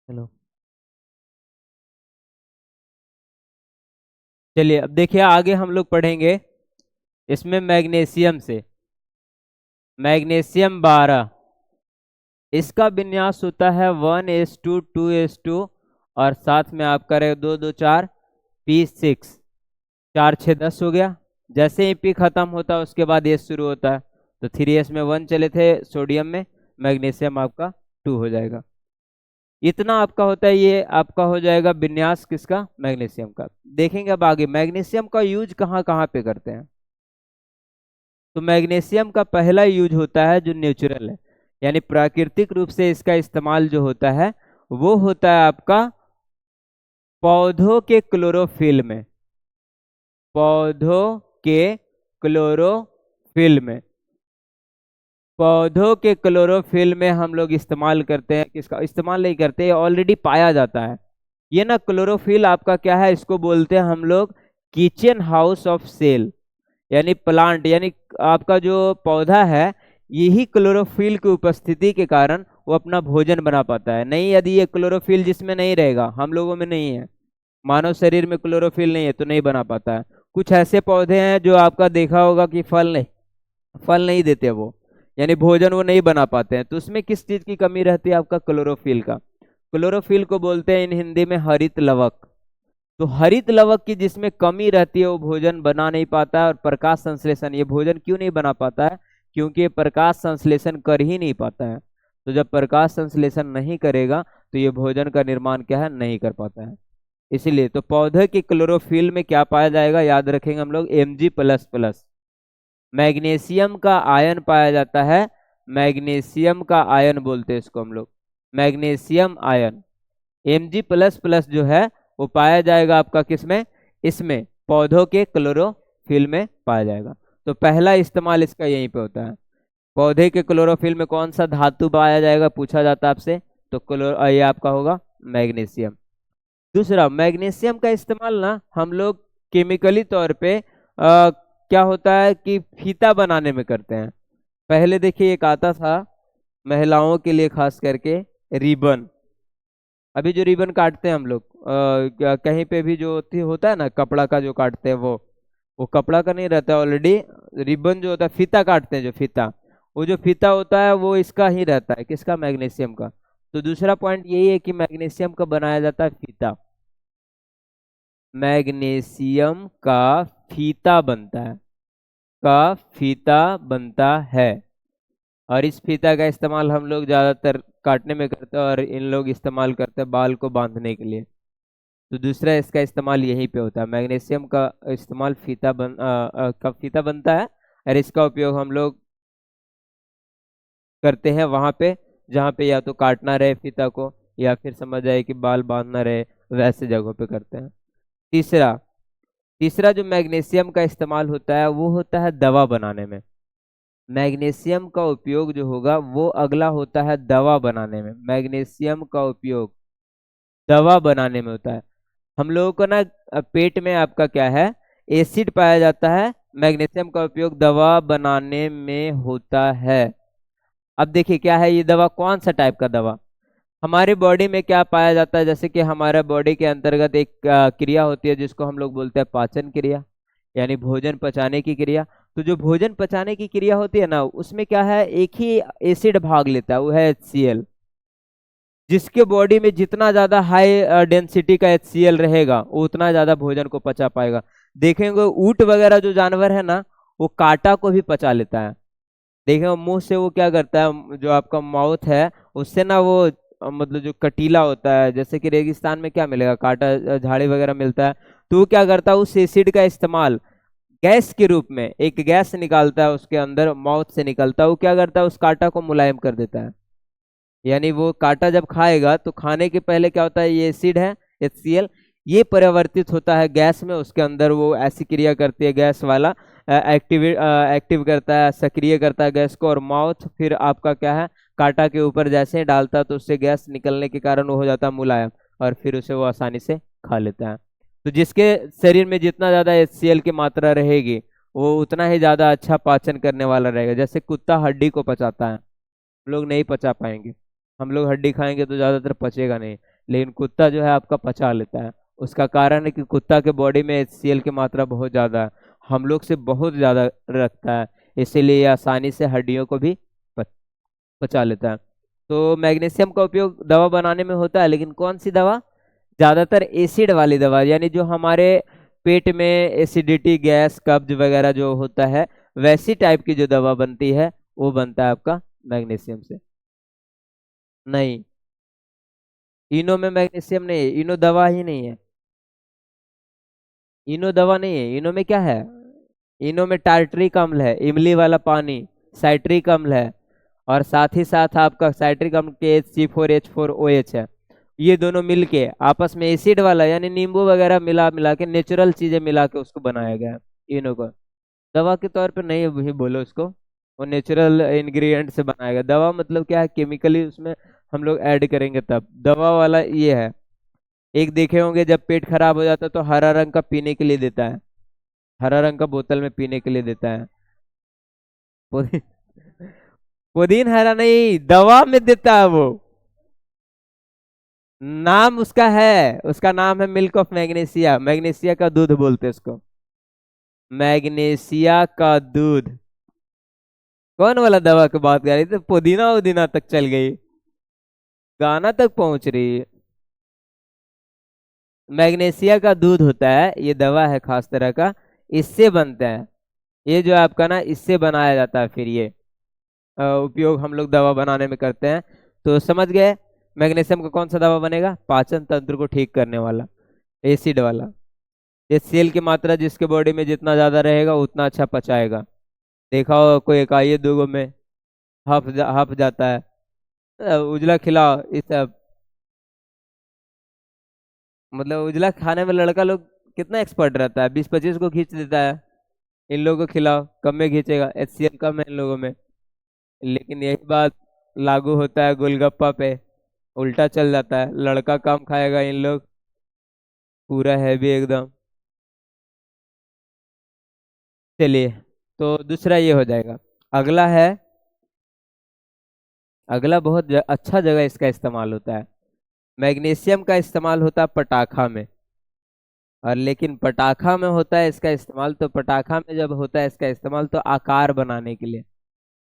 Hello. चलिए अब देखिए आगे हम लोग पढ़ेंगे इसमें मैग्नीशियम से। मैग्नीशियम 12, इसका विन्यास होता है 1s2 2s2 और साथ में आप करें 2 2 4 p6, 4 6 10 हो गया। जैसे ही पी खत्म होता है उसके बाद एस शुरू होता है, तो 3s में 1 चले थे सोडियम में, मैग्नीशियम आपका 2 हो जाएगा। इतना आपका होता है, ये आपका हो जाएगा विन्यास किसका, मैग्नीशियम का। देखेंगे अब आगे मैग्नीशियम का यूज कहाँ कहाँ पे करते हैं। तो मैग्नीशियम का पहला यूज होता है जो नेचुरल है, यानी प्राकृतिक रूप से इसका इस्तेमाल जो होता है वो होता है आपका पौधों के क्लोरोफिल में। पौधों के क्लोरोफिल में, पौधों के क्लोरोफिल में हम लोग इस्तेमाल करते हैं। किसका इस्तेमाल नहीं करते, ऑलरेडी पाया जाता है। ये ना क्लोरोफिल आपका क्या है, इसको बोलते हैं हम लोग किचन हाउस ऑफ सेल, यानी प्लांट, यानी आपका जो पौधा है यही क्लोरोफिल की उपस्थिति के कारण वो अपना भोजन बना पाता है। नहीं, यदि ये क्लोरोफिल जिसमें नहीं रहेगा, हम लोगों में नहीं है, मानव शरीर में क्लोरोफिल नहीं है तो नहीं बना पाता है। कुछ ऐसे पौधे हैं जो आपका देखा होगा कि फल नहीं देते वो, यानी भोजन वो नहीं बना पाते हैं, तो उसमें किस चीज की कमी रहती है, आपका क्लोरोफिल का। क्लोरोफिल को बोलते हैं इन हिंदी में हरित लवक। तो हरित लवक की जिसमें कमी रहती है वो भोजन बना नहीं पाता है। और प्रकाश संश्लेषण, ये भोजन क्यों नहीं बना पाता है, क्योंकि ये प्रकाश संश्लेषण कर ही नहीं पाता है। तो जब प्रकाश संश्लेषण नहीं करेगा तो ये भोजन का निर्माण क्या है, नहीं कर पाता है। इसीलिए तो पौधे के क्लोरोफिल में क्या पाया जाएगा, याद रखेंगे हम लोग Mg++। मैग्नीशियम का आयन पाया जाता है, मैग्नीशियम का आयन बोलते हैं इसको हम लोग, मैग्नीशियम आयन। Mg++ जो है वो पाया जाएगा आपका किसमें, इसमें पौधों के क्लोरोफिल में पाया जाएगा। तो पहला इस्तेमाल इसका यहीं पे होता है। पौधे के क्लोरोफिल में कौन सा धातु पाया जाएगा पूछा जाता है आपसे, तो ये आपका होगा मैग्नीशियम। दूसरा, मैग्नीशियम का इस्तेमाल ना हम लोग केमिकली तौर पे क्या होता है कि फीता बनाने में करते हैं। पहले देखिए एक आता था महिलाओं के लिए खास करके, रिबन। अभी जो रिबन काटते हैं हम लोग कहीं पे भी जो होता है ना कपड़ा का जो काटते हैं, वो कपड़ा का नहीं रहता है ऑलरेडी। रिबन जो होता है, फीता काटते हैं जो फीता, वो जो फीता होता है वो इसका ही रहता है, किसका, मैग्नीशियम का। तो दूसरा पॉइंट यही है कि मैग्नीशियम का बनाया जाता है फीता, मैग्नीशियम का फीता बनता है, का फीता बनता है। और इस फीता का इस्तेमाल हम लोग ज्यादातर काटने में करते हैं, और इन लोग इस्तेमाल करते हैं बाल को बांधने के लिए। तो दूसरा इसका इस्तेमाल यहीं पे होता है, मैग्नीशियम का इस्तेमाल का फीता बनता है। और इसका उपयोग हम लोग करते हैं वहां पे जहाँ पे या तो काटना रहे फीता को, या फिर समझ आए कि बाल बांधना रहे, वैसे जगहों पे करते हैं। तीसरा तीसरा जो मैग्नीशियम का इस्तेमाल होता है वो होता है दवा बनाने में। मैग्नीशियम का उपयोग जो होगा वो अगला होता है दवा बनाने में। मैग्नीशियम का उपयोग दवा बनाने में होता है। हम लोगों को ना पेट में आपका क्या है, एसिड पाया जाता है, मैग्नीशियम का उपयोग दवा बनाने में होता है। अब देखिए क्या है ये दवा, कौन सा टाइप का दवा। हमारे बॉडी में क्या पाया जाता है, जैसे कि हमारा बॉडी के अंतर्गत एक क्रिया होती है जिसको हम लोग बोलते हैं पाचन क्रिया, यानी भोजन पचाने की क्रिया। तो जो भोजन पचाने की क्रिया होती है ना, उसमें क्या है, एक ही एसिड भाग लेता है, वो है HCl। जिसके बॉडी में जितना ज्यादा हाई डेंसिटी का HCl रहेगा वो उतना ज्यादा भोजन को पचा पाएगा। देखेंगे ऊंट वगैरह जो जानवर है ना, वो कांटा को भी पचा लेता है। देखेंगे मुंह से वो क्या करता है, जो आपका माउथ है उससे ना वो मतलब जो कटीला होता है, जैसे कि रेगिस्तान में क्या मिलेगा, कांटा झाड़ी वगैरह मिलता है, तो वो क्या करता है, उस एसिड का इस्तेमाल गैस के रूप में, एक गैस निकालता है उसके अंदर, माउथ से निकलता है, वो क्या करता है उस कांटा को मुलायम कर देता है। यानी वो कांटा जब खाएगा तो खाने के पहले क्या होता है, ये एसिड है HCl, ये परिवर्तित होता है गैस में, उसके अंदर वो ऐसी क्रिया करती है गैस वाला, एक्टिव करता है, सक्रिय करता है गैस को, और माउथ फिर आपका क्या है, कांटा के ऊपर जैसे ही डालता है तो उससे गैस निकलने के कारण वो हो जाता है मुलायम, और फिर उसे वो आसानी से खा लेता है। तो जिसके शरीर में जितना ज्यादा HCl की मात्रा रहेगी वो उतना ही ज्यादा अच्छा पाचन करने वाला रहेगा। जैसे कुत्ता हड्डी को पचाता है, हम लोग नहीं पचा पाएंगे, हम लोग हड्डी खाएंगे तो ज्यादातर पचेगा नहीं। लेकिन कुत्ता जो है आपका पचा लेता है। उसका कारण है कि कुत्ता के बॉडी में HCl की मात्रा बहुत ज़्यादा है, हम लोग से बहुत ज़्यादा रखता है, इसीलिए ये आसानी से हड्डियों को भी पच- पचा लेता है। तो मैग्नीशियम का उपयोग दवा बनाने में होता है, लेकिन कौन सी दवा? ज़्यादातर एसिड वाली दवा, यानी जो हमारे पेट में एसिडिटी, गैस, कब्ज वगैरह जो होता है, वैसी टाइप की जो दवा बनती है वो बनता है आपका मैग्नीशियम से। नहीं, इनो में मैग्नीशियम नहीं है, इनो दवा ही नहीं है। इनो दवा नहीं है, इनो में क्या है? इनो में टार्टरिक अम्ल है, इमली वाला पानी, साइट्रिक अम्ल है, और साथ ही साथ आपका साइट्रिक अम्ल KH, C4H4OH है। ये दोनों मिलके आपस में एसिड वाला, यानी नींबू वगैरह मिला मिला के, नेचुरल चीजें मिला के उसको बनाया गया है इनो को। दवा के तौर पे नहीं भी बोलो उसको, वो नेचुरल इंग्रेडिएंट से बनाया गया। दवा मतलब क्या है? केमिकली उसमें हम लोग ऐड करेंगे तब दवा वाला ये है। एक देखे होंगे जब पेट खराब हो जाता है तो हरा रंग का पीने के लिए देता है, हरा रंग का बोतल में पीने के लिए देता है। पुदीन, पुदीन हरा नहीं, दवा में देता है वो। नाम उसका है, उसका नाम है मिल्क ऑफ मैग्नीशिया, मैग्नीशिया का दूध बोलते हैं उसको, मैग्नीशिया का दूध। कौन वाला दवा की बात कर रही थी? पुदीना उदीना तक चल गई, गाना तक पहुंच रही है। मैग्नीशिया का दूध होता है, ये दवा है खास तरह का, इससे बनता है। ये जो आपका ना, इससे बनाया जाता है। फिर ये उपयोग हम लोग दवा बनाने में करते हैं। तो समझ गए मैग्नीशियम का कौन सा दवा बनेगा? पाचन तंत्र को ठीक करने वाला, एसिड वाला। ये सेल की मात्रा जिसके बॉडी में जितना ज्यादा रहेगा उतना अच्छा पचाएगा। देखा होगा कोई एकाई दूगो में हफ जाता है। उजला खिलाओ इस सब, मतलब उजला खाने में लड़का लोग कितना एक्सपर्ट रहता है, 20-25 को खींच देता है। इन लोगों को खिलाओ, कम में खींचेगा, HCl कम है इन लोगों में। लेकिन यही बात लागू होता है गोलगप्पा पे, उल्टा चल जाता है, लड़का कम खाएगा, इन लोग पूरा हैवी एकदम। चलिए, तो दूसरा ये हो जाएगा। अगला है, अगला बहुत अच्छा जगह इसका इस्तेमाल होता है। मैग्नीशियम का इस्तेमाल होता है पटाखा में, और लेकिन पटाखा में होता है इसका इस्तेमाल, तो पटाखा में जब होता है इसका इस्तेमाल तो आकार बनाने के लिए।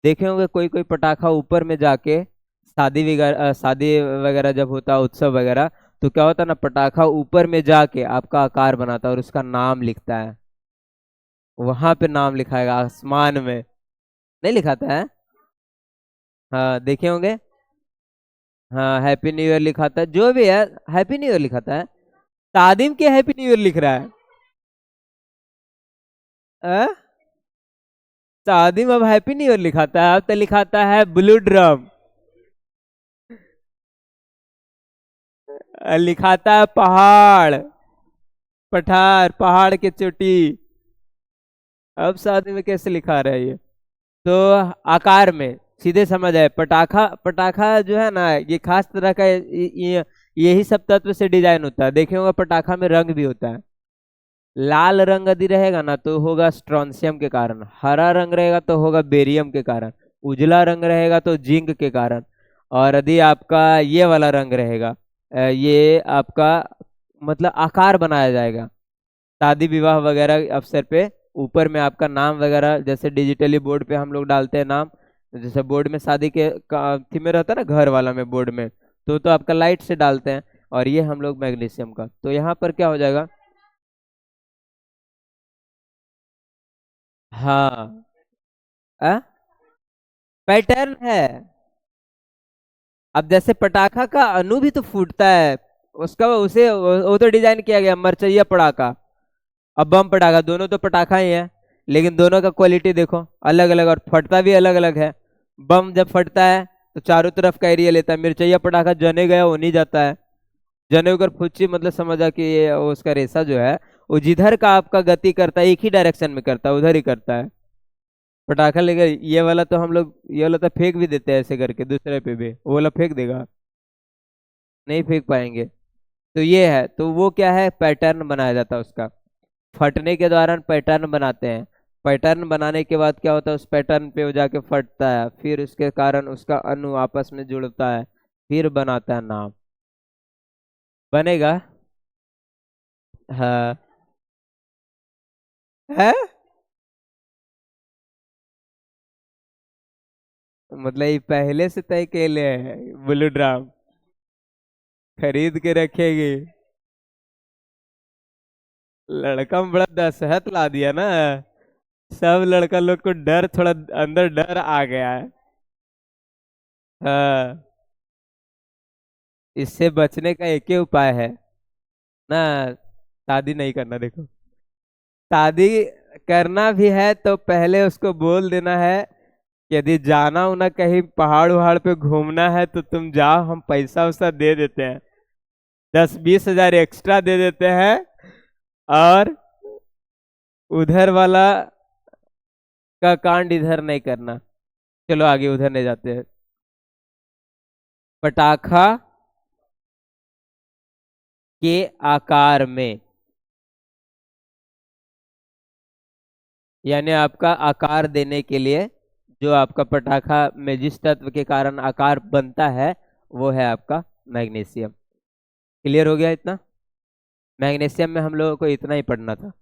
देखे होंगे कोई कोई पटाखा ऊपर में जाके, शादी वगैरह जब होता है, उत्सव वगैरह, तो क्या होता है ना, पटाखा ऊपर में जाके आपका आकार बनाता है और उसका नाम लिखता है। वहां पे नाम लिखाएगा आसमान में, नहीं लिखाता है? हाँ देखे होंगे। हाँ, हैप्पी न्यू ईयर लिखाता है, जो भी है हैप्पी न्यू ईयर लिखाता है। तादिम के हैप्पी न्यू ईयर लिख रहा है। आ? तादिम अब हैप्पी न्यू ईयर लिखाता है, अब तो लिखाता है ब्लू ड्रम। लिखाता है पहाड़, पठार, पहाड़ की चोटी। अब शादी में कैसे लिखा रहा है ये? तो आकार में सीधे समझ आए, पटाखा, पटाखा जो है ना, ये खास तरह का यही सब तत्व से डिजाइन होता है। देखे होगा पटाखा में रंग भी होता है। लाल रंग यदि रहेगा ना तो होगा स्ट्रोंशियम के कारण, हरा रंग रहेगा तो होगा बेरियम के कारण, उजला रंग रहेगा तो जिंक के कारण, और यदि आपका ये वाला रंग रहेगा, ये आपका मतलब आकार बनाया जाएगा शादी विवाह वगैरह अवसर पे। ऊपर में आपका नाम वगैरह, जैसे डिजिटली बोर्ड पे हम लोग डालते हैं नाम, जैसे बोर्ड में शादी के थीम में रहता है ना, घर वाला में बोर्ड में, तो आपका लाइट से डालते हैं। और ये हम लोग मैग्नीशियम का, तो यहाँ पर क्या हो जाएगा? हाँ, पैटर्न है। अब जैसे पटाखा का अणु भी तो फूटता है, उसका वो तो डिजाइन किया गया मरचैया पटाखा, अब बम पटाखा, दोनों तो पटाखा ही है, लेकिन दोनों का क्वालिटी देखो अलग अलग, और फटता भी अलग अलग है। बम जब फटता है तो चारों तरफ का एरिया लेता है, मिर्चैया पटाखा जने गया वो नहीं जाता है। जने अगर फुच्ची मतलब समझा कि ये उसका रेशा जो है, वो जिधर का आपका गति करता है एक ही डायरेक्शन में करता है, उधर ही करता है। पटाखा लेकर ये वाला तो हम लोग, ये वाला तो फेंक भी देते हैं ऐसे करके, दूसरे पे भी वो वाला फेंक देगा, नहीं फेंक पाएंगे। तो ये है, तो वो क्या है, पैटर्न बनाया जाता है उसका, फटने के दौरान पैटर्न बनाते हैं। पैटर्न बनाने के बाद क्या होता है, उस पैटर्न पे वो जाके फटता है, फिर उसके कारण उसका अणु आपस में जुड़ता है, फिर बनाता है नाम। बनेगा। हाँ। है। मतलब ये पहले से तय के लिए है ब्लू ड्राम, खरीद के रखेगी। लड़का में बड़ा दहशत ला दिया ना, सब लड़का लोग को डर, थोड़ा अंदर डर आ गया है। हाँ। इससे बचने का एक ही उपाय है ना, शादी नहीं करना। देखो, शादी करना भी है तो पहले उसको बोल देना है, यदि जाना हो ना कहीं पहाड़ वहाड़ पे घूमना है तो तुम जाओ, हम पैसा वैसा दे देते हैं, 10-20 हजार एक्स्ट्रा दे देते हैं। और उधर वाला का कांड इधर नहीं करना। चलो आगे, उधर नहीं जाते हैं। पटाखा के आकार में, यानी आपका आकार देने के लिए, जो आपका पटाखा में जिस तत्व के कारण आकार बनता है वो है आपका मैग्नीशियम। क्लियर हो गया इतना? मैग्नीशियम में हम लोगों को इतना ही पढ़ना था।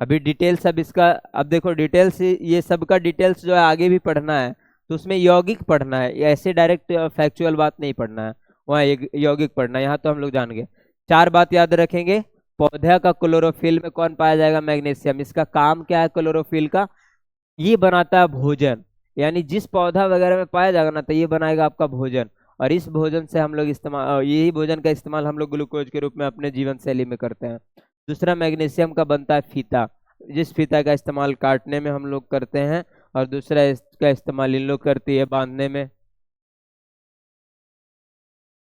अभी डिटेल्स, अब इसका, अब देखो डिटेल्स, ये सब का डिटेल्स जो है आगे भी पढ़ना है, तो उसमें यौगिक पढ़ना है, या ऐसे डायरेक्ट फैक्चुअल बात नहीं पढ़ना है, वहाँ एक यौगिक पढ़ना है। यहाँ तो हम लोग जान गए। 4 बात याद रखेंगे। पौधे का क्लोरोफिल में कौन पाया जाएगा? मैग्नीशियम। इसका काम क्या है क्लोरोफिल का? ये बनाता है भोजन, यानी जिस पौधा वगैरह में पाया जाएगा ना, तो ये बनाएगा आपका भोजन। और इस भोजन से हम लोग इस्तेमाल, यही भोजन का इस्तेमाल हम लोग ग्लूकोज के रूप में अपने जीवन शैली में करते हैं। दूसरा, मैग्नीशियम का बनता है फीता, जिस फीता का इस्तेमाल काटने में हम लोग करते हैं। और दूसरा, इसका इस्तेमाल इन लोग करती है बांधने में।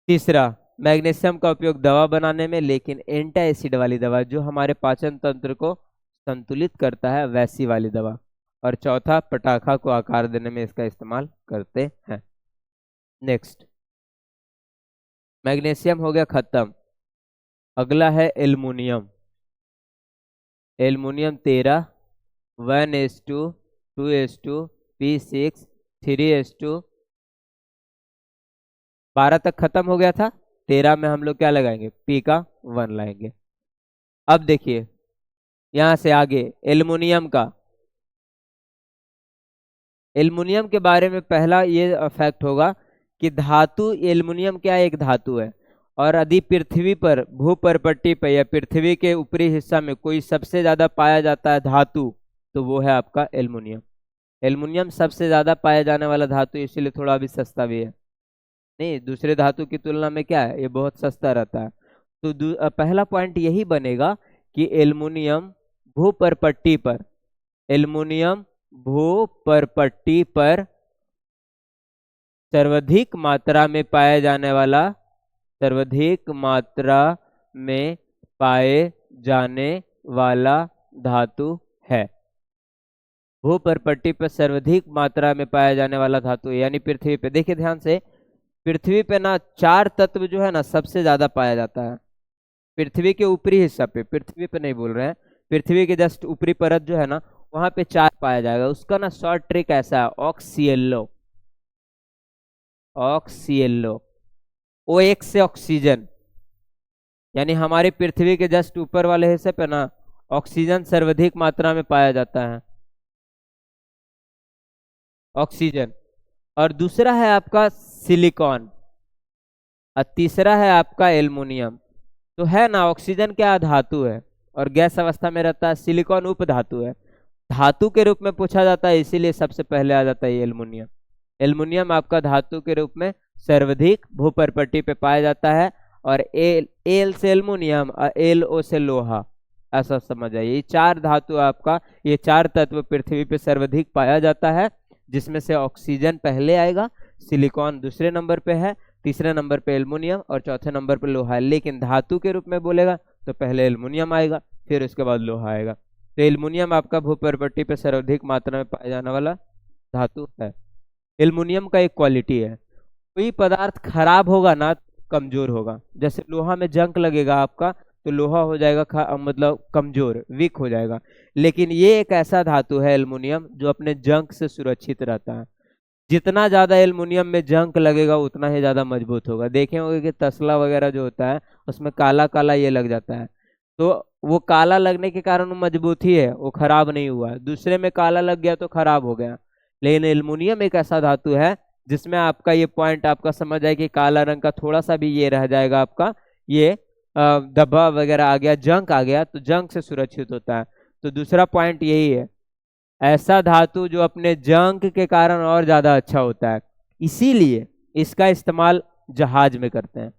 तीसरा, मैग्नीशियम का उपयोग दवा बनाने में, लेकिन एंटी एसिड वाली दवा, जो हमारे पाचन तंत्र को संतुलित करता है, वैसी वाली दवा। और चौथा, पटाखा को आकार देने में इसका इस्तेमाल करते हैं। नेक्स्ट, मैग्नीशियम हो गया खत्म। अगला है aluminium. Aluminium 13, 1s2, 2s2, P6, 3s2, 12 तक खत्म हो गया था। 13 में हम लोग क्या लगाएंगे? P का 1 लाएंगे। अब देखिए यहां से आगे एल्युमिनियम का, एल्युमिनियम के बारे में पहला ये फैक्ट होगा कि धातु, एल्युमिनियम क्या है? एक धातु है। और यदि पृथ्वी पर, भूपर्पट्टी पर या पृथ्वी के ऊपरी हिस्सा में कोई सबसे ज्यादा पाया जाता है धातु, तो वो है आपका एल्युमिनियम। एल्युमिनियम सबसे ज्यादा पाया जाने वाला धातु, इसीलिए थोड़ा अभी सस्ता भी है। नहीं, दूसरे धातु की तुलना में क्या है, ये बहुत सस्ता रहता है। तो पहला पॉइंट यही बनेगा कि एल्युमिनियम भूपर्पट्टी पर, एल्युमिनियम भूपर्पट्टी पर सर्वाधिक मात्रा में पाया जाने वाला, सर्वाधिक मात्रा में पाए जाने वाला धातु है। भूपर्पट्टी पर सर्वाधिक मात्रा में पाया जाने वाला धातु, यानी पृथ्वी पे। देखिए ध्यान से, पृथ्वी पे ना 4 तत्व जो है ना सबसे ज्यादा पाया जाता है। पृथ्वी के ऊपरी हिस्सा पे, पृथ्वी पे नहीं बोल रहे हैं, पृथ्वी के जस्ट ऊपरी परत जो है ना, वहां पे 4 पाया जाएगा। उसका ना शॉर्ट ट्रिक ऐसा है, ऑक्सीएलओ। ऑक्सीएलओ, ओ एक से ऑक्सीजन, यानी हमारी पृथ्वी के जस्ट ऊपर वाले हिस्से पे ना ऑक्सीजन सर्वाधिक मात्रा में पाया जाता है, ऑक्सीजन। और दूसरा है आपका सिलिकॉन, और तीसरा है आपका एल्युमिनियम। तो है ना, ऑक्सीजन क्या धातु है और गैस अवस्था में रहता है, सिलिकॉन उप धातु है। धातु के रूप में पूछा जाता है, इसीलिए सबसे पहले आ जाता है एल्युमिनियम। एल्युमिनियम आपका धातु के रूप में सर्वाधिक भूपर्पट्टी पे पाया जाता है। और एल से एल्युमिनियम और एल ओ से लोहा, ऐसा समझ आइए। ये 4 धातु आपका, ये 4 तत्व पृथ्वी पे सर्वाधिक पाया जाता है, जिसमें से ऑक्सीजन पहले आएगा, सिलिकॉन दूसरे नंबर पे है, तीसरे नंबर पे एल्युमिनियम और चौथे नंबर पे लोहा है। लेकिन धातु के रूप में बोलेगा तो पहले एल्युमिनियम आएगा, फिर उसके बाद लोहा आएगा। तो एल्युमिनियम आपका भूपर्पट्टी पे सर्वाधिक मात्रा में पाया जाने वाला धातु है। एल्युमिनियम का एक क्वालिटी है, कोई पदार्थ खराब होगा ना कमजोर होगा। जैसे लोहा में जंग लगेगा आपका, तो लोहा हो जाएगा मतलब कमजोर, वीक हो जाएगा। लेकिन ये एक ऐसा धातु है एल्युमिनियम, जो अपने जंग से सुरक्षित रहता है। जितना ज्यादा एल्युमिनियम में जंक लगेगा उतना ही ज्यादा मजबूत होगा। देखे होंगे कि तसला वगैरह जो होता है उसमें काला काला ये लग जाता है, तो वो काला लगने के कारण वो मजबूत ही है, वो खराब नहीं हुआ है। दूसरे में काला लग गया तो खराब हो गया। लेकिन एल्युमिनियम एक ऐसा धातु है जिसमें आपका ये पॉइंट आपका समझ आए कि काला रंग का थोड़ा सा भी ये रह जाएगा आपका, ये धब्बा वगैरह आ गया, जंक आ गया, तो जंक से सुरक्षित होता है। तो दूसरा पॉइंट यही है, ऐसा धातु जो अपने जंग के कारण और ज्यादा अच्छा होता है, इसीलिए इसका इस्तेमाल जहाज में करते हैं।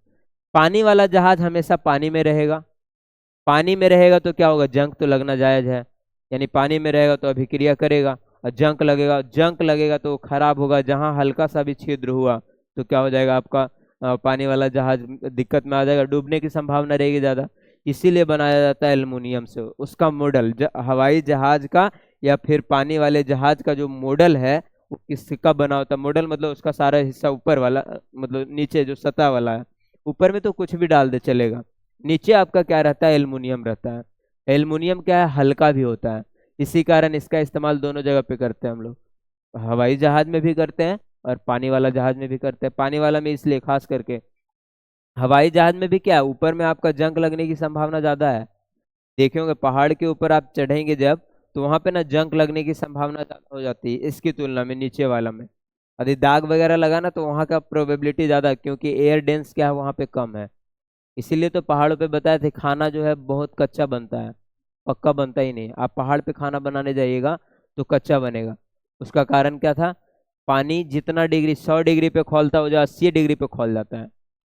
पानी वाला जहाज हमेशा पानी में रहेगा, पानी में रहेगा तो क्या होगा, जंग तो लगना जायज है, यानी पानी में रहेगा तो अभिक्रिया करेगा, और जंक लगेगा, जंक लगेगा तो खराब होगा। जहां हल्का सा भी छिद्र हुआ तो क्या हो जाएगा आपका, पानी वाला जहाज दिक्कत में आ जाएगा, डूबने की संभावना रहेगी ज्यादा। इसीलिए बनाया जाता है एल्युमिनियम से। उसका मॉडल हवाई जहाज का या फिर पानी वाले जहाज का जो मॉडल है वो किसका बना होता है, मॉडल मतलब उसका सारा हिस्सा ऊपर वाला, मतलब नीचे जो सतह वाला है, ऊपर में तो कुछ भी डाल दे चलेगा, नीचे आपका क्या रहता है, एल्युमिनियम रहता है। एल्युमिनियम क्या है, हल्का भी होता है, इसी कारण इसका इस्तेमाल दोनों जगह पे करते हैं हम लोग। हवाई जहाज में भी करते हैं और पानी वाला जहाज में भी करते हैं। पानी वाला में इसलिए खास करके, हवाई जहाज में भी क्या है, ऊपर में आपका जंग लगने की संभावना ज्यादा है। देखे होंगे पहाड़ के ऊपर आप चढ़ेंगे जब, तो वहां पे ना जंग लगने की संभावना ज्यादा हो जाती है इसकी तुलना में नीचे वाला में। यदि दाग वगैरह लगा ना तो वहां का प्रोबेबिलिटी ज्यादा है, क्योंकि एयर डेंस क्या है वहां पे कम है। इसीलिए तो पहाड़ों पे बताए थे खाना जो है बहुत कच्चा बनता है, पक्का बनता ही नहीं। आप पहाड़ पे खाना बनाने जाइएगा तो कच्चा बनेगा। उसका कारण क्या था, पानी जितना डिग्री 100 डिग्री पे खौलता है वो जो 80 डिग्री पे खौल जाता है।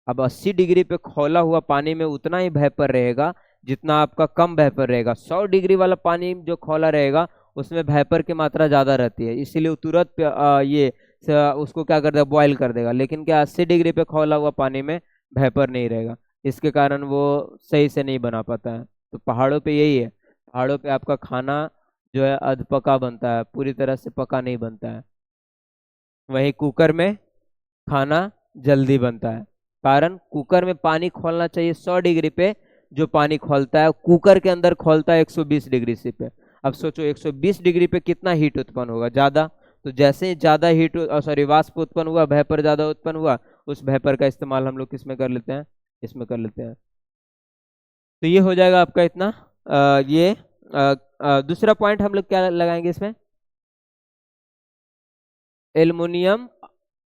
अब 80 डिग्री पे खौला हुआ पानी में उतना ही वेपर रहेगा जितना आपका कम वेपर रहेगा। 100 डिग्री वाला पानी जो खौला रहेगा उसमें वेपर की मात्रा ज्यादा रहती है, इसीलिए वो तुरंत उसको क्या कर देगा, बॉयल कर देगा। लेकिन क्या 80 डिग्री पे खौला हुआ पानी में वेपर नहीं रहेगा, इसके कारण वो सही से नहीं बना पाता है। तो पहाड़ों पे यही है, पहाड़ों पे आपका खाना जो है अधपका बनता है, पूरी तरह से पका नहीं बनता है। वहीं कुकर में खाना जल्दी बनता है, कारण कुकर में पानी खौलना चाहिए 100 डिग्री पे, जो पानी खौलता है कुकर के अंदर खौलता है 120 डिग्री से पे। अब सोचो 120 डिग्री पे कितना हीट उत्पन्न होगा, ज्यादा। तो जैसे ही ज्यादा हीट सॉरी वाष्प उत्पन्न हुआ, वेपर ज्यादा उत्पन्न हुआ, उस वेपर का इस्तेमाल हम लोग किस में कर लेते हैं, इसमें कर लेते हैं। तो ये हो जाएगा आपका इतना। ये दूसरा पॉइंट हम लोग क्या लगाएंगे इसमें, एल्युमिनियम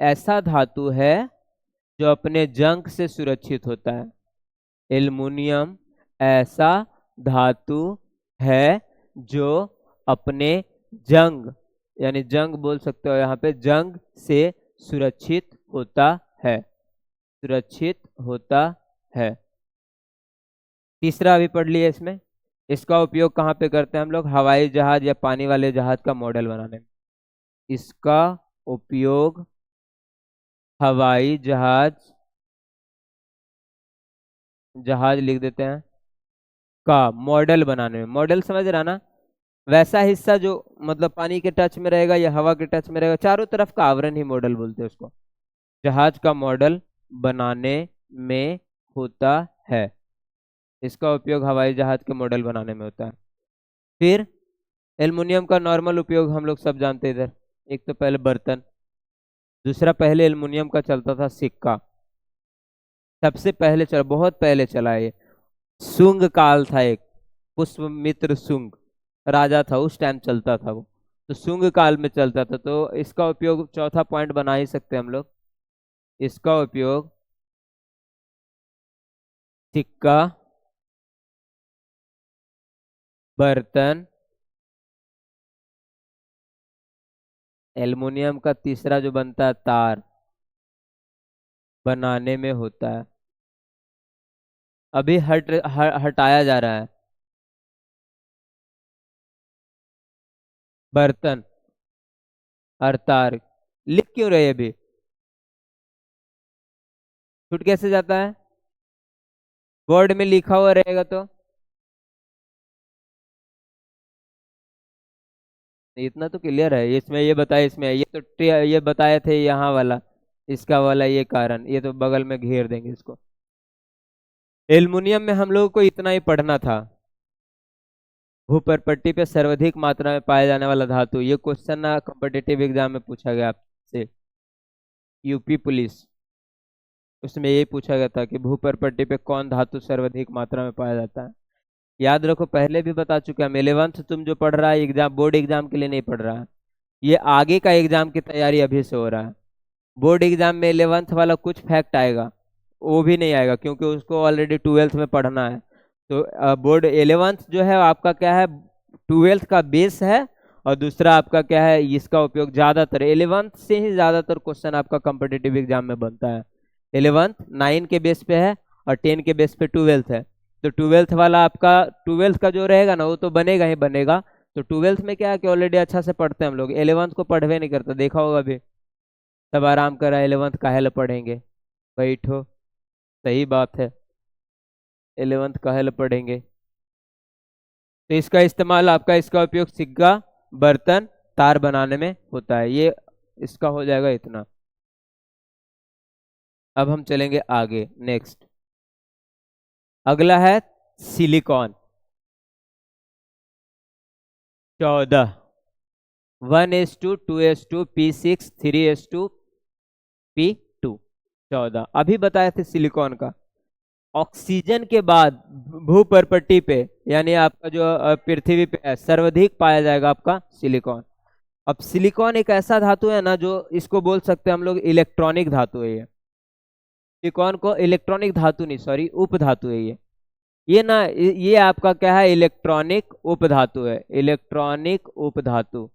ऐसा धातु है जो अपने जंग से सुरक्षित होता है। एल्युमिनियम ऐसा धातु है जो अपने जंग, यानी जंग बोल सकते हो यहाँ पे, जंग से सुरक्षित होता है, सुरक्षित होता है। तीसरा अभी पढ़ लिया इसमें, इसका उपयोग कहाँ पे करते हैं हम लोग, हवाई जहाज या पानी वाले जहाज का मॉडल बनाने में। इसका उपयोग हवाई जहाज, जहाज लिख देते हैं, का मॉडल बनाने में। मॉडल समझ रहा ना, वैसा हिस्सा जो मतलब पानी के टच में रहेगा या हवा के टच में रहेगा, चारों तरफ का आवरण ही मॉडल बोलते हैं उसको। जहाज का मॉडल बनाने में होता है, इसका उपयोग हवाई जहाज के मॉडल बनाने में होता है। फिर एल्युमिनियम का नॉर्मल उपयोग हम लोग सब जानते हैं इधर, एक तो पहले बर्तन, दूसरा पहले एल्युमिनियम का चलता था सिक्का, सबसे पहले चला, बहुत पहले चला है ये। शुंग काल था एक, पुष्पमित्र शुंग राजा था, उस टाइम चलता था वो, तो शुंग काल में चलता था। तो इसका उपयोग, चौथा पॉइंट बना ही सकते हैं हम लोग, इसका उपयोग सिक्का, बर्तन, एल्युमिनियम का तीसरा जो बनता है तार, बनाने में होता है। अभी हटाया जा रहा है, बर्तन और तार। लिख क्यों रहे अभी, छूट कैसे जाता है, बोर्ड में लिखा हुआ रहेगा तो। इतना तो क्लियर है, इसमें ये बताया, इसमें ये तो ये बताए थे यहाँ वाला, इसका वाला ये कारण, ये तो बगल में घेर देंगे इसको। एल्युमिनियम में हम लोगों को इतना ही पढ़ना था, भूपर्पट्टी पे सर्वाधिक मात्रा में पाया जाने वाला धातु। ये क्वेश्चन ना कॉम्पिटिटिव एग्जाम में पूछा गया। से, यूपी पुलिस, उसमें यही पूछा गया था कि भूपर्पट्टी पे कौन धातु सर्वाधिक मात्रा में पाया जाता है। याद रखो, पहले भी बता चुके हैं, 11th तुम जो पढ़ रहा है एग्जाम, बोर्ड एग्जाम के लिए नहीं पढ़ रहा है, ये आगे का एग्जाम की तैयारी अभी से हो रहा है। बोर्ड एग्जाम में 11th वाला कुछ फैक्ट आएगा, वो भी नहीं आएगा, क्योंकि उसको ऑलरेडी 12th में पढ़ना है। तो बोर्ड 11th जो है आपका क्या है, 12th का बेस है, और दूसरा आपका क्या है, इसका उपयोग ज्यादातर 11th से ही ज्यादातर क्वेश्चन आपका कॉम्पिटिटिव एग्जाम में बनता है। 11th 9 के बेस पे है, और 10 के बेस पे 12th है। तो 12th वाला आपका, 12th का जो रहेगा ना वो तो बनेगा ही बनेगा। तो 12th में क्या है कि ऑलरेडी अच्छा से पढ़ते हैं हम लोग, 11th को पढ़वे नहीं करते, देखा होगा अभी सब आराम कर रहा है, 11th काहे ल पढ़ेंगे, बैठो, सही बात है, 11th काहे ल पढ़ेंगे। तो इसका इस्तेमाल आपका, इसका उपयोग सिक्का, बर्तन, तार बनाने में होता है। ये इसका हो जाएगा इतना। अब हम चलेंगे आगे, नेक्स्ट अगला है silicon. 14, 1s2 2s2 p6 3s2 p2, 14 अभी बताए थे सिलिकॉन का। ऑक्सीजन के बाद भूपर्पट्टी पे, यानी आपका जो पृथ्वी पे है, सर्वाधिक पाया जाएगा आपका सिलिकॉन। अब सिलिकॉन एक ऐसा धातु है ना, जो इसको बोल सकते हैं हम लोग इलेक्ट्रॉनिक धातु है। ये सिलिकॉन को इलेक्ट्रॉनिक धातु नहीं, सॉरी, उप धातु है ये ना, ये आपका क्या है, इलेक्ट्रॉनिक उप धातु है, इलेक्ट्रॉनिक उप धातु।